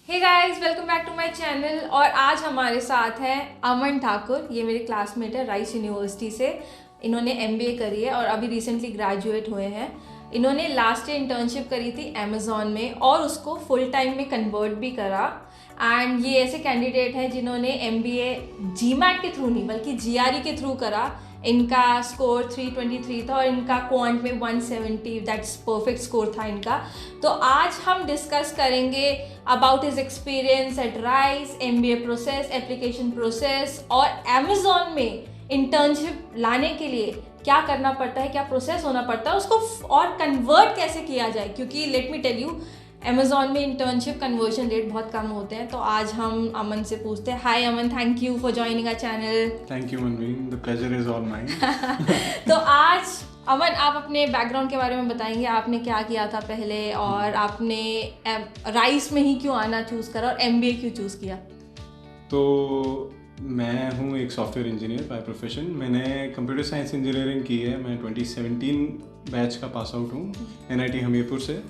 Hey guys, welcome back to my channel. और आज हमारे साथ हैं अमन ठाकुर। ये मेरे क्लासमेट है राइस यूनिवर्सिटी से। इन्होंने एमबीए करी है और अभी रिसेंटली ग्रेजुएट हुए हैं। इन्होंने लास्ट ईयर इंटर्नशिप करी थी अमेज़ॉन में और उसको फुल टाइम में कन्वर्ट भी करा। एंड ये ऐसे कैंडिडेट हैं जिन्होंने एमबीए जीमैट के थ्रू नहीं बल्कि जीआरई के थ्रू करा। इनका स्कोर 323 था और इनका क्वांट में 170, दैट्स परफेक्ट स्कोर था इनका। तो आज हम डिस्कस करेंगे about his experience eight rice, MBA process, application process और अमेज़ॉन में इंटर्नशिप लाने के लिए क्या करना पड़ता है, क्या प्रोसेस होना पड़ता है उसको, और कन्वर्ट कैसे किया जाए। क्योंकि let me tell you, Amazon में इंटर्नशिप कन्वर्जन रेट बहुत कम होते हैं। तो आज हम अमन से पूछते हैं। Hi Aman, thank you for joining our channel. Thank you Manveen, the pleasure is all mine. तो आज अमन, आप अपने बैकग्राउंड के बारे में बताएंगे, आपने क्या किया था पहले और आपने राइस में ही क्यों आना चूज़ करा और एमबीए क्यों चूज़ किया। तो मैं हूँ एक सॉफ्टवेयर इंजीनियर बाय प्रोफेशन। मैंने कंप्यूटर साइंस इंजीनियरिंग की है। मैं 2017 बैच का पास आउट हूँ एनआईटी हमीरपुर से।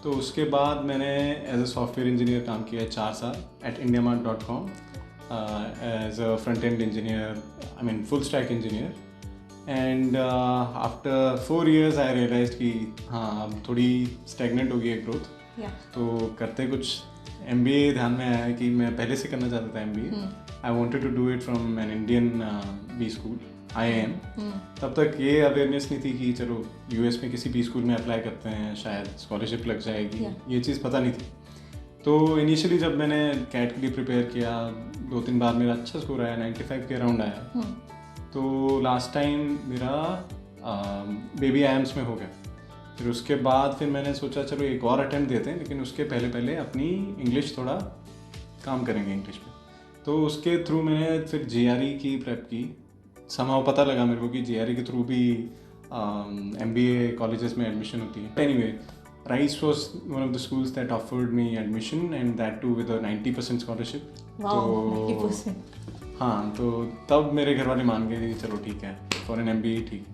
तो उसके बाद मैंने एज अ सॉफ्टवेयर इंजीनियर काम किया है 4 साल at indiamart.com as a front end engineer, I mean full stack engineer. And after 4 years I realise कि हाँ, अब थोड़ी स्टैगनेंट हो गई है ग्रोथ। तो करते कुछ MBA ध्यान में आया कि मैं पहले से करना चाहता था MBA। I wanted to do it from an Indian B school IIM। तब तक ये अवेयरनेस नहीं थी कि चलो US में किसी बी स्कूल में अप्लाई करते हैं, शायद स्कॉलरशिप लग जाएगी। ये चीज़ पता नहीं थी। तो इनिशियली जब मैंने कैट के लिए प्रिपेयर किया, 2-3 बार मेरा अच्छा स्कोर आया, 95 के अराउंड आया। तो लास्ट टाइम मेरा बेबी IIMs में हो गया। फिर उसके बाद फिर मैंने सोचा चलो एक और अटेम्प्ट देते हैं, लेकिन उसके पहले अपनी इंग्लिश थोड़ा काम करेंगे इंग्लिश पे। तो उसके थ्रू मैंने फिर GRE की प्रेप की। समाव पता लगा मेरे को कि GRE के थ्रू भी MBA कॉलेजेस में एडमिशन होती है। Anyway, Rice was one of the schools that offered me admission and that too with a 90% scholarship. तो 90%। हाँ, तो तब मेरे घर वाले मान गए कि चलो ठीक है, फॉर एन MBA ठीक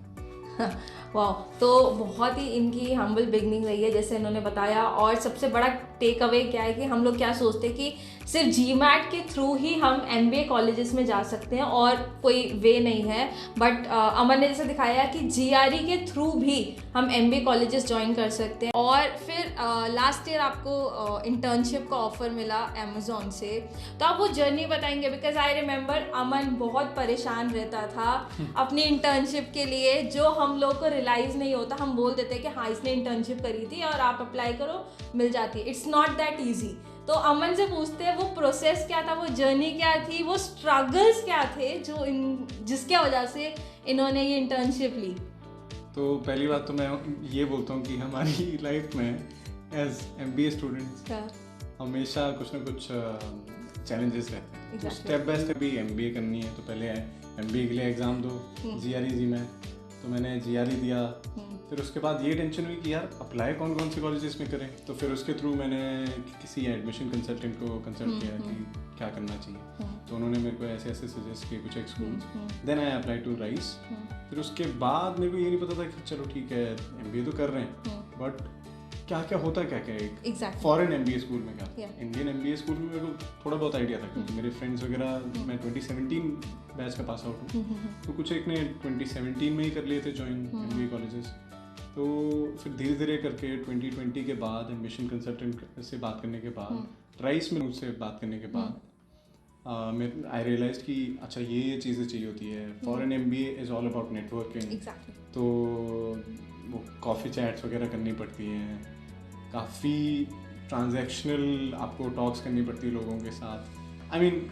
है। वाह, तो बहुत ही इनकी हम्बल बिगनिंग रही है जैसे इन्होंने बताया। और सबसे बड़ा टेक अवे क्या है कि हम लोग क्या सोचते हैं कि सिर्फ जीमैट के थ्रू ही हम MBA कॉलेजेस में जा सकते हैं और कोई वे नहीं है। बट अमन ने जैसे दिखाया कि GRE के थ्रू भी हम MBA कॉलेजेस ज्वाइन कर सकते हैं। और फिर लास्ट ईयर आपको इंटर्नशिप का ऑफर मिला अमेज़ॉन से। तो आप वो जर्नी बताएंगे? बिकॉज आई रिमेंबर अमन बहुत परेशान रहता था अपनी इंटर्नशिप के लिए, जो हम लोग को रियलाइज़ नहीं होता। हम बोल देते कि हाँ, इसने इंटर्नशिप करी थी और आप अप्लाई करो, मिल जाती है। It's not that easy. तो अमन से पूछते हैं वो प्रोसेस क्या था, वो जर्नी क्या थी, वो स्ट्रगल्स क्या थे जो जिसके वजह से इन्होंने ये इंटर्नशिप ली। तो पहली बात तो मैं ये बोलता हूँ कि हमारी लाइफ में एज MBA स्टूडेंट्स हमेशा कुछ ना कुछ चैलेंजेस रहते हैं। तो step by step he MBA करनी है तो पहले MBA के लिए एग्ज़ाम दो, GRE दी मैं। तो मैंने GRE दिया। फिर उसके बाद ये टेंशन हुई कि यार अप्लाई कौन से कॉलेजेस में करें। तो फिर उसके थ्रू मैंने किसी एडमिशन कंसल्टेंट को कंसल्ट किया कि क्या करना चाहिए। तो उन्होंने मेरे को ऐसे सजेस्ट किए कुछ एक schools. Then I apply to Rice. फिर उसके बाद मेरे को ये नहीं पता था कि चलो ठीक है MBA तो कर रहे हैं, बट क्या क्या होता है, क्या क्या एक फॉरेन MBA स्कूल में क्या इंडियन MBA स्कूल में मेरे को थोड़ा बहुत आइडिया था क्योंकि मेरे फ्रेंड्स वगैरह, मैं 2017 बैच का पास आउट हूँ। तो कुछ एक ने 2017 में ही कर लिए थे ज्वाइन MBA कॉलेजेस। तो फिर धीरे धीरे करके 2020 के बाद एडमिशन कंसल्टेंट से बात करने के बाद, राइस में उससे बात करने के बाद आई रियलाइज कि अच्छा ये चीज़ें चाहिए होती है। Foreign MBA is all about networking. तो वो कॉफ़ी चैट्स वगैरह करनी पड़ती हैं, काफ़ी ट्रांजैक्शनल आपको टॉक्स करनी पड़ती है लोगों के साथ। आई मीन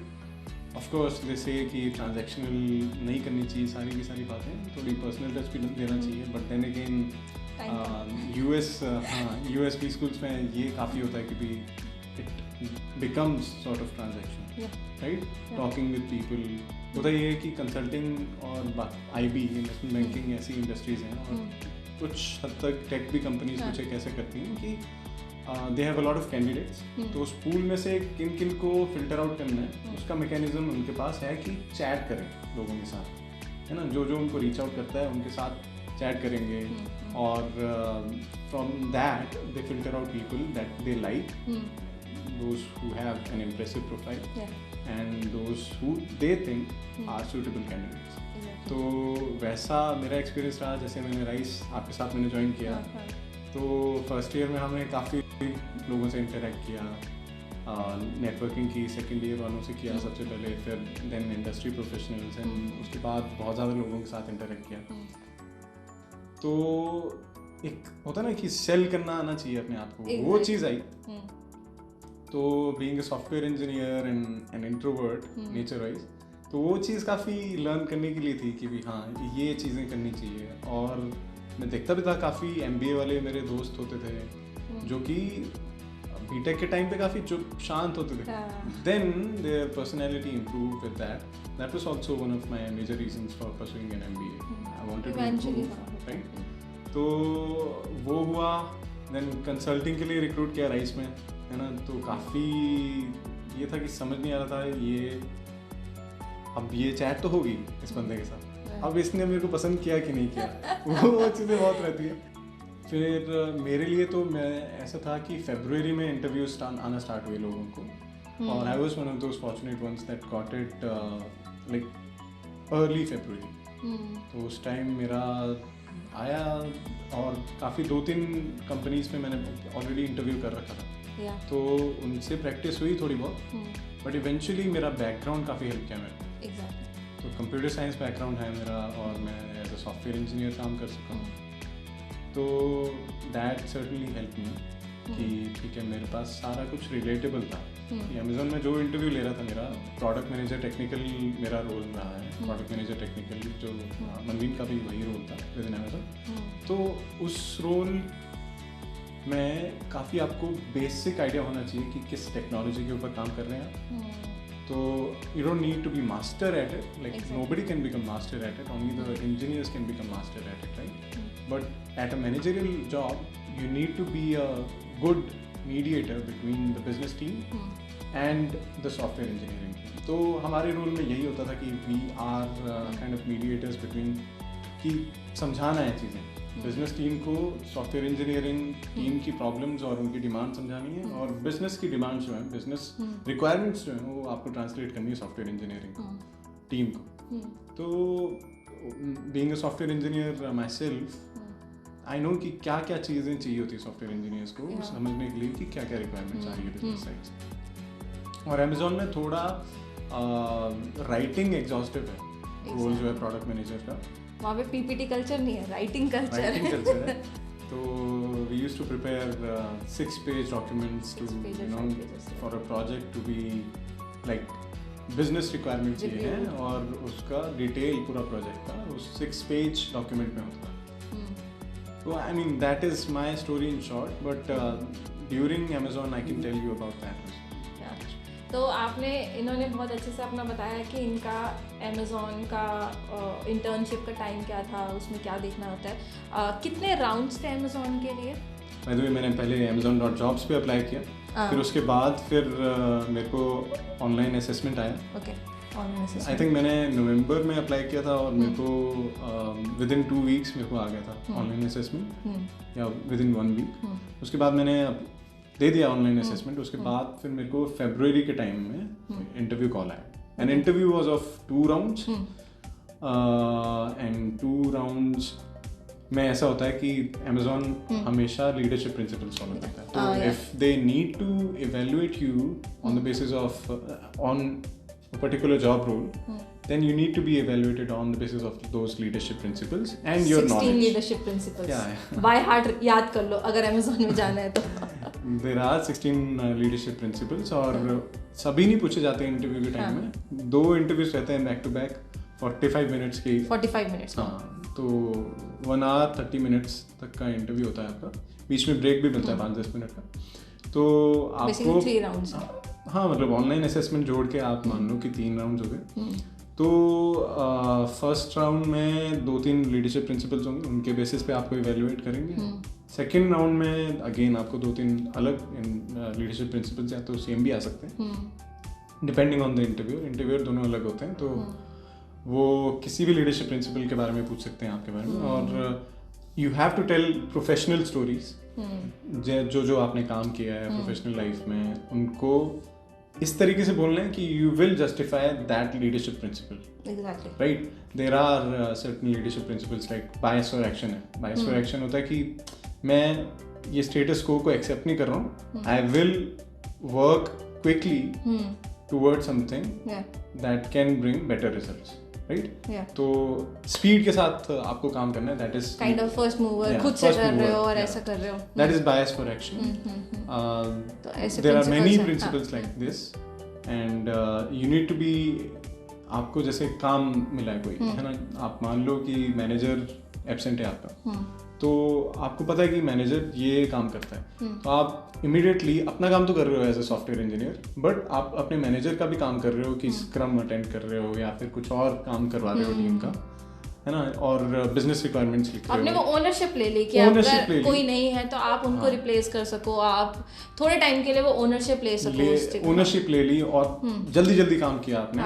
ऑफ कोर्स जैसे कि ट्रांजैक्शनल नहीं करनी चाहिए, सारी की सारी बातें, थोड़ी पर्सनल टच भी देना चाहिए। बट देन अगेन US भी स्कूल्स में ये काफ़ी होता है कि भी it becomes sort of transaction, right, talking with people. होता ये है कि कंसल्टिंग और IB इन्वेस्टमेंट बैंकिंग ऐसी इंडस्ट्रीज़ हैं और कुछ हद तक टेक भी कंपनीज कुछ एक ऐसे करती हैं कि they have a lot of candidates. तो उस पूल में से किन किन को फिल्टर आउट करना है, उसका मैकेनिज्म उनके पास है कि चैट करें लोगों के साथ, है ना। जो उनको रीच आउट करता है उनके साथ चैट करेंगे और from that they filter out people that they like those who have an impressive profile and those who they think are suitable candidates. तो वैसा मेरा एक्सपीरियंस रहा. जैसे मैंने राइस आपके साथ मैंने ज्वाइन किया, तो फर्स्ट ईयर में हमने काफ़ी लोगों से इंटरेक्ट किया, नेटवर्किंग की सेकेंड ईयर वालों से किया सबसे पहले, फिर देन इंडस्ट्री प्रोफेशनल्स, एंड उसके बाद बहुत ज़्यादा लोगों के साथ इंटरेक्ट किया. तो एक होता ना कि सेल करना आना चाहिए अपने आप को, वो चीज़ आई. तो being a software engineer and an introvert nature wise, तो वो चीज़ काफ़ी लर्न करने के लिए थी कि भी हाँ ये चीज़ें करनी चाहिए. और मैं देखता भी था काफ़ी MBA वाले मेरे दोस्त होते थे जो कि बीटेक के टाइम पे काफ़ी चुप शांत होते थे. Then their personality improve with that was also one of my major reasons for pursuing an MBA. I wanted to improve, right. तो वो हुआ. देन कंसल्टिंग के लिए रिक्रूट किया राइस में, है ना. तो काफ़ी ये था कि समझ नहीं आ रहा था ये अब ये चैट तो होगी इस बंदे के साथ, अब इसने मेरे को पसंद किया कि नहीं किया, वो चीज़ें बहुत रहती है. फिर मेरे लिए तो मैं ऐसा था कि फरवरी में इंटरव्यूज आना स्टार्ट हुए लोगों को, और I was one of those fortunate ones that got it like early February. तो उस टाइम मेरा आया, और काफ़ी 2-3 कंपनीज में मैंने ऑलरेडी इंटरव्यू कर रखा था, तो उनसे प्रैक्टिस हुई थोड़ी बहुत. बट इवेंचुअली मेरा बैकग्राउंड काफ़ी हेल्प किया मेरे. तो कंप्यूटर साइंस बैकग्राउंड है मेरा, और मैं एज अ सॉफ्टवेयर इंजीनियर काम कर सकता हूँ. तो दैट सर्टनली हेल्प मी कि ठीक है मेरे पास सारा कुछ रिलेटेबल था. अमेजोन में जो इंटरव्यू ले रहा था मेरा प्रोडक्ट मैनेजर टेक्निकल मेरा रोल रहा है, प्रोडक्ट मैनेजर टेक्निकल, जो मनवीन का भी वही रोल था विद इन अमेजोन. तो उस रोल में काफ़ी आपको बेसिक आइडिया होना चाहिए कि किस टेक्नोलॉजी के ऊपर काम कर रहे हैं. तो you don't need to be master at it, like nobody can become master at it, only the engineers can become master at it, right? But at a managerial job you need to be a good mediator between the business team and the software engineering team. तो हमारे role में यही होता था कि we are kind of mediators between, कि समझाना है चीज़ें बिजनेस टीम को, सॉफ्टवेयर इंजीनियरिंग टीम की प्रॉब्लम्स और उनकी डिमांड समझानी है, और बिजनेस की डिमांड्स जो हैं, बिजनेस रिक्वायरमेंट्स जो हैं, वो आपको ट्रांसलेट करनी है सॉफ्टवेयर इंजीनियरिंग टीम को. तो being a software engineer my self, I know कि क्या क्या चीज़ें चाहिए होती है सॉफ्टवेयर इंजीनियर्स को समझने के लिए कि क्या क्या रिक्वायरमेंट्स आ रही है बिजनेस साइड से. और अमेजोन में थोड़ा राइटिंग एग्जॉस्टिव है रोल जो है प्रोडक्ट मैनेजर का. वहाँ पे PPT कल्चर नहीं है, राइटिंग कल्चर है. तो we used to prepare 6-page documents to for a project to be like business requirements ये हैं, और उसका डिटेल पूरा प्रोजेक्ट का उस 6-page document में होता है. तो I mean that is my story in short, but during Amazon I can tell you about that. तो आपने इन्होंने बहुत अच्छे से अपना बताया कि इनका अमेज़ॉन का इंटर्नशिप का टाइम क्या था, उसमें क्या देखना होता है. कितने राउंड्स थे अमेज़ॉन के लिए? बाय द वे मैंने पहले amazon.jobs पे अप्लाई किया, फिर उसके बाद फिर मेरे को ऑनलाइन असेसमेंट आया. Okay, online assessment. I think मैंने नवंबर में अप्लाई किया था, और मेरे को विद इन 2 weeks मेरे को आ गया था ऑनलाइन असेसमेंट, या विद इन 1 week. उसके बाद मैंने दे दिया ऑनलाइन असेसमेंट. उसके बाद फिर मेरे को फरवरी के टाइम में इंटरव्यू कॉल आया, and interview was of 2 rounds, and 2 rounds में ऐसा होता है कि अमेजोन हमेशा लीडरशिप प्रिंसिपल्स फॉलो करता है. तो if they need to evaluate you on the basis of on a particular job role, then you need to be evaluated on the basis of those leadership principles and your 16 knowledge. leadership principles. Yeah. By heart याद कर लो अगर Amazon में जाना है तो. There are 16 leadership principles, और सभी नहीं पूछे जाते हैं इंटरव्यू के टाइम में. 2 इंटरव्यूज रहते हैं बैक टू बैक 45 मिनट्स की. 45 मिनट्स. हाँ, तो 1 hour 30 minutes तक का इंटरव्यू होता है आपका, बीच में ब्रेक भी मिलता है 5-10 मिनट का. तो आपको 3 राउंड्स. हाँ, मतलब ऑनलाइन असेसमेंट जोड़ के आप मान लो कि 3 राउंड्स हो गए. तो फर्स्ट राउंड में 2-3 लीडरशिप प्रिंसिपल्स होंगे, उनके बेसिस पे आपको इवेल्युएट करेंगे. सेकेंड राउंड में अगेन आपको 2-3 अलग लीडरशिप प्रिंसिपल्स हैं, तो सेम भी आ सकते हैं डिपेंडिंग ऑन द इंटरव्यूअर दोनों अलग होते हैं. तो वो किसी भी लीडरशिप प्रिंसिपल के बारे में पूछ सकते हैं आपके बारे में. और you have to tell professional stories जो जो आपने काम किया है प्रोफेशनल लाइफ में, उनको इस तरीके से बोलना है कि you will justify that leadership principle. Exactly right, there are certain leadership principles like bias for action है। बायस फॉर एक्शन होता है कि मैं ये स्टेटस को एक्सेप्ट नहीं कर रहा हूँ, I will work quickly towards something that can bring better results. Right, तो स्पीड के साथ आपको काम करना है, that is kind of first mover, खुद से कर रहे हो और ऐसा कर रहे हो, that is bias for action. There are many principles like this and you need to be, आपको जैसे काम मिला है कोई, है ना, आप मान लो कि मैनेजर एब्सेंट है आपका, तो आपको पता है कि मैनेजर ये काम करता है, तो आप इमीडिएटली अपना काम तो कर रहे हो as a software engineer, but आप अपने मैनेजर का भी काम कर रहे हो कि स्क्रम अटेंड कर रहे हो या फिर कुछ और काम करवा रहे हो टीम का, है ना, और बिजनेस रिक्वायरमेंट्स लिख रहे हो। आपने वो ओनरशिप ले ली कि अगर कोई नहीं है तो आप उनको रिप्लेस कर सको, आप थोड़े टाइम के लिए वो ओनरशिप ले सको, ओनरशिप ले ली और जल्दी जल्दी काम किया आपने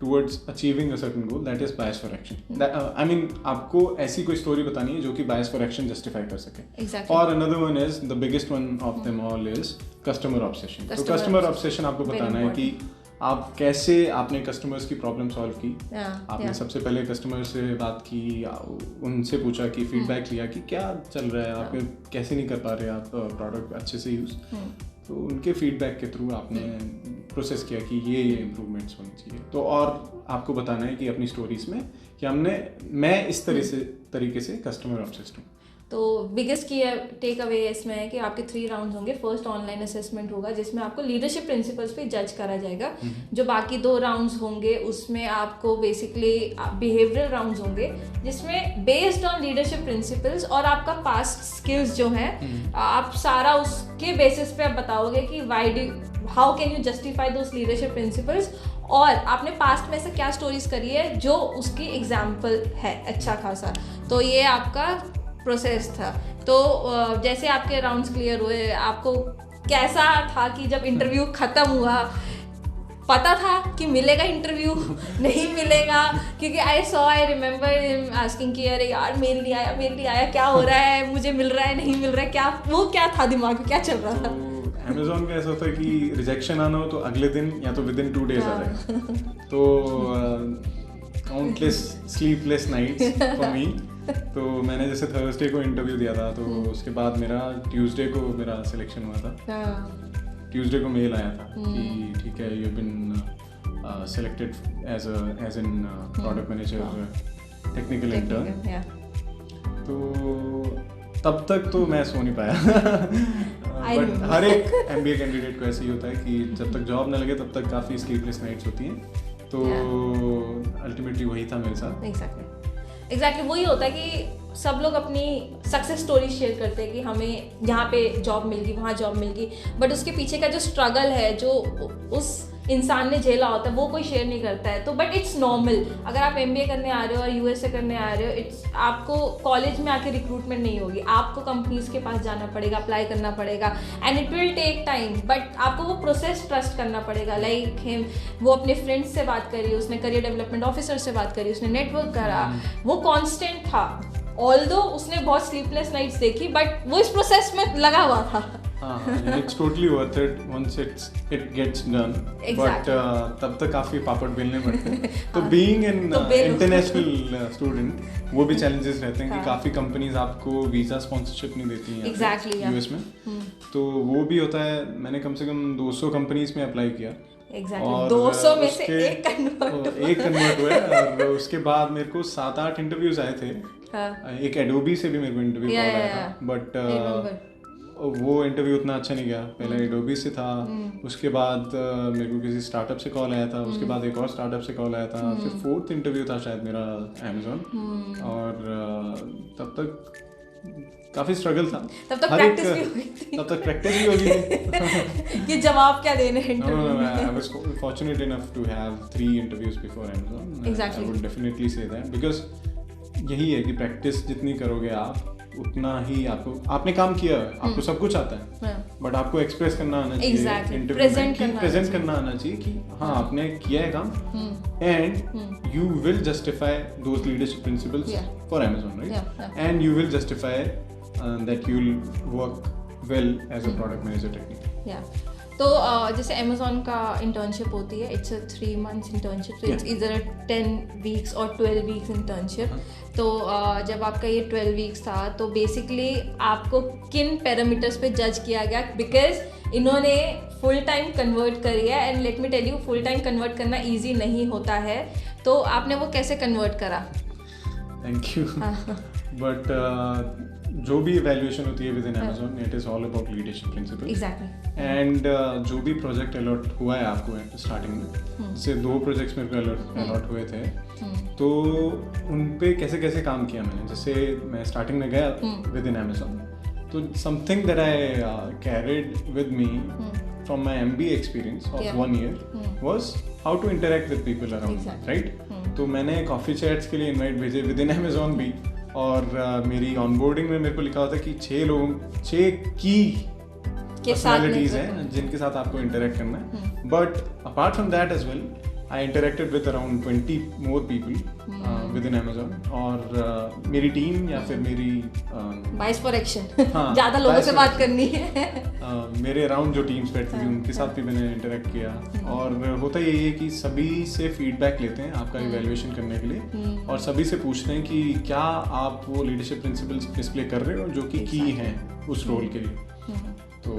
towards achieving a certain goal, that is bias for action. I mean आपको ऐसी कोई स्टोरी बतानी है जो कि बायस फॉर एक्शन जस्टिफाई कर सके। और another one is the biggest one of them all is customer obsession. तो कस्टमर ऑब्सेशन आपको बताना है कि आप कैसे आपने कस्टमर्स की प्रॉब्लम सॉल्व की। आपने सबसे पहले कस्टमर से बात की, उनसे पूछा कि फीडबैक लिया कि क्या चल रहा है, आप कैसे नहीं कर पा रहे आप प्रोडक्ट अच्छे से यूज़, तो उनके फीडबैक के थ्रू आपने प्रोसेस किया कि ये इम्प्रूवमेंट्स होनी चाहिए। तो और आपको बताना है कि अपनी स्टोरीज में कि मैं इस तरीके से कस्टमर ऑब्सेस्ड हूँ। तो बिगेस्ट की टेक अवे इसमें है कि आपके 3 राउंड्स होंगे। फर्स्ट ऑनलाइन असेसमेंट होगा जिसमें आपको लीडरशिप प्रिंसिपल्स पे जज करा जाएगा। जो बाकी 2 राउंड्स होंगे उसमें आपको बेसिकली बिहेवियरल राउंड्स होंगे जिसमें बेस्ड ऑन लीडरशिप प्रिंसिपल्स और आपका पास्ट स्किल्स जो है आप सारा उसके बेसिस पे आप बताओगे कि how can you justify those leadership principles, और आपने पास्ट में ऐसा क्या स्टोरीज करी है जो उसकी एग्जाम्पल है अच्छा खासा। तो ये आपका प्रोसेस था। तो जैसे आपके राउंड्स क्लियर हुए, आपको कैसा था कि जब इंटरव्यू ख़त्म हुआ, पता था कि मिलेगा इंटरव्यू नहीं मिलेगा? क्योंकि आई रिमेंबर आस्किंग कि अरे यार मेल नहीं आया, क्या हो रहा है, मुझे मिल रहा है नहीं मिल रहा है, क्या था दिमाग में, क्या चल रहा था? अमेज़न का ऐसा होता है कि रिजेक्शन आना हो तो अगले दिन या तो विद इन 2 days आ जाएगा। तो countless sleepless nights for me. तो मैंने जैसे थर्सडे को इंटरव्यू दिया था, तो उसके बाद मेरा ट्यूसडे को मेरा सिलेक्शन हुआ था। ट्यूसडे को मेल आया था कि ठीक है, you been selected as an product manager technical intern. तो तब तक तो मैं सो नहीं पाया। बट हर एक MBA कैंडिडेट को ऐसे ही होता है कि जब तक जॉब ना लगे तब तक काफ़ी स्लीपलेस नाइट्स होती हैं। तो अल्टीमेटली वही था मेरे साथ। एग्जैक्टली वही होता है कि सब लोग अपनी सक्सेस स्टोरी शेयर करते हैं कि हमें यहाँ पे जॉब मिल गई, वहाँ जॉब मिल गई, बट उसके पीछे का जो स्ट्रगल है, जो उस इंसान ने झेला होता है, वो कोई शेयर नहीं करता है। तो बट इट्स नॉर्मल। अगर आप MBA करने आ रहे हो और USA करने आ रहे हो, आपको कॉलेज में आके रिक्रूटमेंट नहीं होगी, आपको कंपनीज के पास जाना पड़ेगा, अप्लाई करना पड़ेगा, and it will take time, but आपको वो प्रोसेस ट्रस्ट करना पड़ेगा। लाइक वो अपने फ्रेंड्स से बात करी, उसने करियर डेवलपमेंट ऑफिसर से बात करी, उसने नेटवर्क करा, वो कॉन्स्टेंट था। ऑल्दो उसने बहुत स्लीपलेस नाइट्स देखी, बट वो इस प्रोसेस में लगा हुआ था। It's totally worth it once it gets done. But तब तक काफी पापड़ बेलने पड़ते हैं। तो being an international student, वो भी challenges रहते हैं कि काफी कंपनीज आपको वीजा स्पॉन्सरशिप नहीं देती हैं US में। तो वो भी होता है। मैंने कम से कम 200 कंपनीज में अप्लाई किया। और 200 में से एक कन्वर्ट हुआ, और उसके बाद मेरे को 7-8 इंटरव्यूज आए थे। एक एडोबी से भी मेरे को इंटरव्यू कॉल आया था, बट वो इंटरव्यू उतना अच्छा नहीं गया। पहले एडोबी से था, उसके बाद मेरे को किसी स्टार्टअप से कॉल आया था, उसके बाद एक और स्टार्टअप से कॉल आया था, फिर 4th इंटरव्यू था शायद मेरा Amazon। और तब तक काफी स्ट्रगल था। तब तक प्रैक्टिस भी हो गई थी कि जवाब क्या देने हैं इंटरव्यू में। I was fortunate enough to have 3 interviews before Amazon. Exactly. I would definitely say that because यही है कि प्रैक्टिस जितनी करोगे आप, उतना ही आपने काम किया है, आपको सब कुछ आता है, बट आपको एक्सप्रेस करना आना चाहिए, प्रेजेंट करना आना चाहिए कि हाँ आपने किया है काम, and you will justify those leadership principles for Amazon, right? And you will justify that you'll work well as a product manager technically. या तो जैसे अमेजोन का इंटर्नशिप होती है, इट्स अ 3 months इंटर्नशिप, तो इट्स इधर 10 weeks और 12 weeks internship. तो जब आपका ये 12 weeks था तो बेसिकली आपको किन पैरामीटर्स पे जज किया गया? बिकॉज इन्होंने फुल टाइम कन्वर्ट करी है, and let me tell you, full time convert करना ईजी नहीं होता है. तो आपने वो कैसे कन्वर्ट करा? Thank you. बट जो भी evaluation होती है within Amazon, it is all about leadership principle. Exactly. And जो भी प्रोजेक्ट अलॉट हुआ है आपको स्टार्टिंग में, जैसे 2 प्रोजेक्ट्स मेरे को अलॉट हुए थे, तो उन पे कैसे कैसे काम किया मैंने. जैसे मैं स्टार्टिंग में गया विद इन Amazon, तो something that I carried with me from my MBA experience of 1 year was how to interact with people around me, right? तो मैंने कॉफ़ी चैट्स के लिए इनवाइट भेजे विद इन Amazon भी, और मेरी ऑनबोर्डिंग में मेरे को लिखा हुआ था कि 6 की पर्सनैलिटीज हैं जिनके साथ आपको इंटरेक्ट करना है. But apart from that as well, I interacted with around 20 more people within Amazon. और मेरी टीम या फिर मेरी वाइस फॉर एक्शन, ज़्यादा लोगों से बात करनी है. मेरे अराउंड जो टीम्स बैठती थी उनके साथ भी मैंने इंटरेक्ट किया. और होता यही है कि सभी से फीडबैक लेते हैं आपका इवैल्यूएशन करने के लिए, और सभी से पूछते हैं कि क्या आप वो लीडरशिप प्रिंसिपल्स डिस्प्ले कर रहे हो जो कि की हैं उस रोल के लिए. तो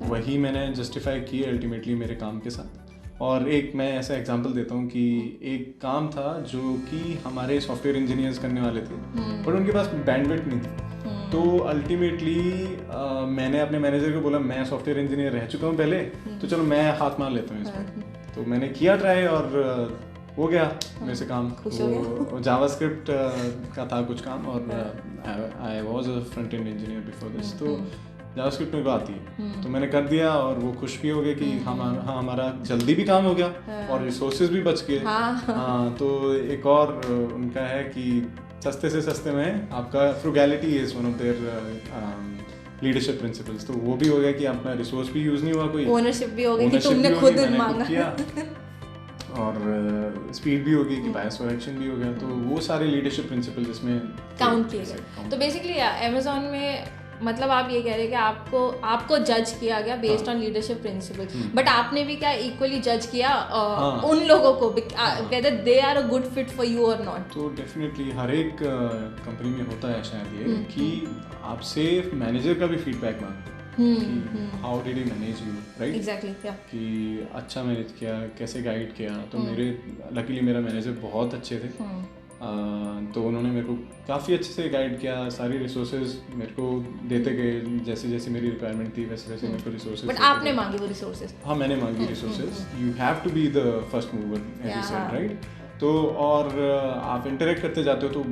वही मैंने जस्टिफाई किए अल्टीमेटली मेरे काम के साथ. और एक मैं ऐसा एग्जांपल देता हूँ कि एक काम था जो कि हमारे सॉफ्टवेयर इंजीनियर्स करने वाले थे, पर उनके पास बैंडविड्थ नहीं थी. तो अल्टीमेटली मैंने अपने मैनेजर को बोला, मैं सॉफ्टवेयर इंजीनियर रह चुका हूँ पहले, तो चलो मैं हाथ मार लेता हूँ इस पर. तो मैंने किया ट्राई और हो गया मेरे से काम. वो जावास्क्रिप्ट का था कुछ काम, और I was a front end engineer before this. तो जावास्क्रिप्ट मेरे को आती है, तो मैंने कर दिया, और वो खुश भी हो गए कि हमारा जल्दी भी काम हो गया और रिसोर्सेज भी बच गए. हाँ, तो एक और उनका है कि सस्ते से सस्ते में आपका frugality is one of their leadership principles. तो वो भी हो गया कि अपना रिसोर्स भी यूज नहीं हुआ, कोई ओनरशिप भी हो गई कि तुमने खुद मांगा किया, और स्पीड भी हो गई कि बायस फॉर एक्शन भी हो गया. तो वो सारे लीडरशिप प्रिंसिपल जिसमें काउंट किए गए. तो बेसिकली अमेजोन में मतलब आप ये कह रहे हैं कि आपको जज किया गया based on leadership principle, but आपने भी क्या इक्वली जज किया उन लोगों को whether they are a good fit for you और नॉट? तो डेफिनेटली हर एक कंपनी में होता है शायद ये कि आपसे मैनेजर का भी फीडबैक मांगते हैं कि how did he manage you, right? Exactly. कि अच्छा मैनेज किया, कैसे गाइड किया. तो मेरे लकीली मेरा मैनेजर बहुत अच्छे थे. तो उन्होंने मेरे को काफ़ी अच्छे से गाइड किया, सारी रिसोर्सेज मेरे को देते गए, जैसे जैसे मेरी रिक्वायरमेंट थी वैसे वैसे मेरे को रिसोर्सेज. बट आपने मांगी वो रिसोर्सेज? हाँ, मैंने मांगी resources. You have to be the first mover as you said, right? तो और आप इंटरेक्ट करते जाते हो तो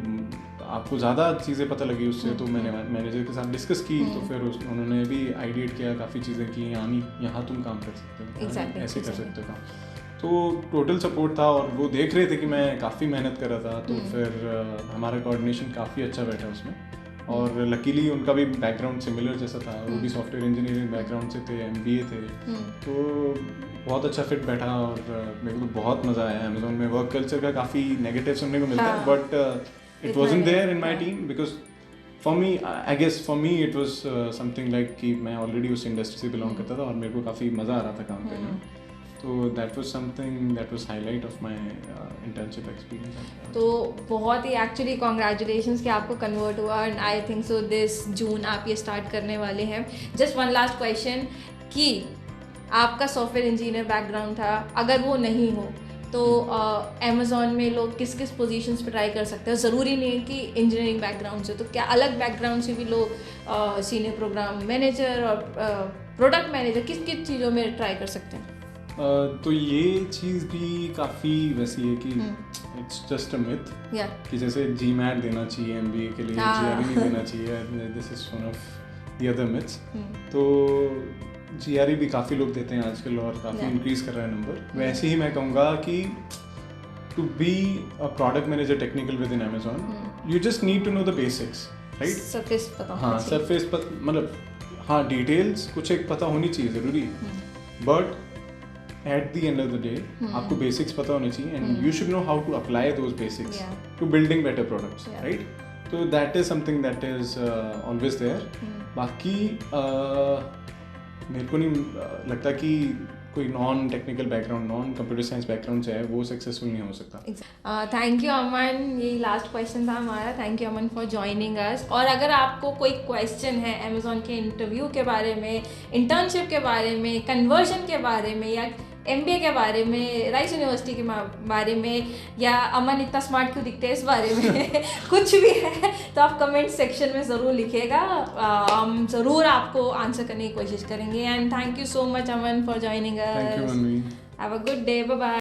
आपको ज़्यादा चीज़ें पता लगी उससे. तो मैंने मैनेजर के साथ डिस्कस की, तो फिर उन्होंने भी आइडिएट किया काफ़ी चीज़ें कि यहाँ तुम काम कर सकते हो, ऐसे कर सकते हो काम. तो टोटल सपोर्ट था, और वो देख रहे थे कि मैं काफ़ी मेहनत कर रहा था. तो फिर हमारा कोऑर्डिनेशन काफ़ी अच्छा बैठा उसमें. और लकीली उनका भी बैकग्राउंड सिमिलर जैसा था, वो भी सॉफ्टवेयर इंजीनियरिंग बैकग्राउंड से थे, MBA थे. तो बहुत अच्छा फिट बैठा, और मेरे को बहुत मज़ा आया. अमेजोन में वर्क कल्चर का काफ़ी नेगेटिव सुनने को मिलता है, but it wasn't there in my team, because for me I guess for me it was something like कि मैं ऑलरेडी उस इंडस्ट्री से बिलोंग करता था और मेरे को काफ़ी मज़ा आ रहा था काम करने में. तो that was something that was highlight of my internship experience. तो बहुत ही एक्चुअली कॉन्ग्रेचुलेशंस कि आपको कन्वर्ट हुआ, and I think so this June आप ये स्टार्ट करने वाले हैं. जस्ट वन लास्ट क्वेश्चन कि आपका सॉफ्टवेयर इंजीनियर बैकग्राउंड था, अगर वो नहीं हो तो अमेजोन में लोग किस किस पोजीशंस पे ट्राई कर सकते हैं? ज़रूरी नहीं है कि इंजीनियरिंग बैकग्राउंड से, तो क्या अलग बैकग्राउंड से भी लोग सीनियर प्रोग्राम मैनेजर और प्रोडक्ट मैनेजर किस किस चीज़ों में ट्राई कर सकते हैं? तो ये चीज़ भी काफ़ी वैसी है कि इट्स जस्ट अ मिथ कि जैसे GMAT देना चाहिए MBA के लिए, GRE नहीं देना चाहिए. This is one of the other myths. तो GRE भी काफ़ी लोग देते हैं आजकल, और काफ़ी इंक्रीज कर रहा है नंबर. वैसे ही मैं कहूँगा कि to be a product manager technical within Amazon, you just need to know the basics, right? Surface पता. हाँ, सरफेस मतलब हाँ, डिटेल्स कुछ एक पता होनी चाहिए ज़रूरी, but at the end of the day आपको बेसिक्स पता होने चाहिए, and you should know how to apply those basics to building better products, right? तो that is something that is always there. बाकी मेरे को नहीं लगता कि कोई non technical background, non computer science background से है वो सक्सेसफुल नहीं हो सकता। थैंक यू अमन, ये लास्ट क्वेश्चन था हमारा। Thank you Aman for joining अस। और अगर आपको कोई क्वेश्चन है अमेजोन के इंटरव्यू के बारे में, इंटर्नशिप के बारे में, कन्वर्जन के बारे में, या MBA के बारे में, राइस यूनिवर्सिटी के बारे में, या अमन इतना स्मार्ट क्यों दिखते हैं इस बारे में कुछ भी है तो आप कमेंट सेक्शन में ज़रूर लिखिएगा। हम ज़रूर आपको आंसर करने की कोशिश करेंगे। And thank you so much Aman for joining us. Thank you Manvi. Have a good day, bye bye.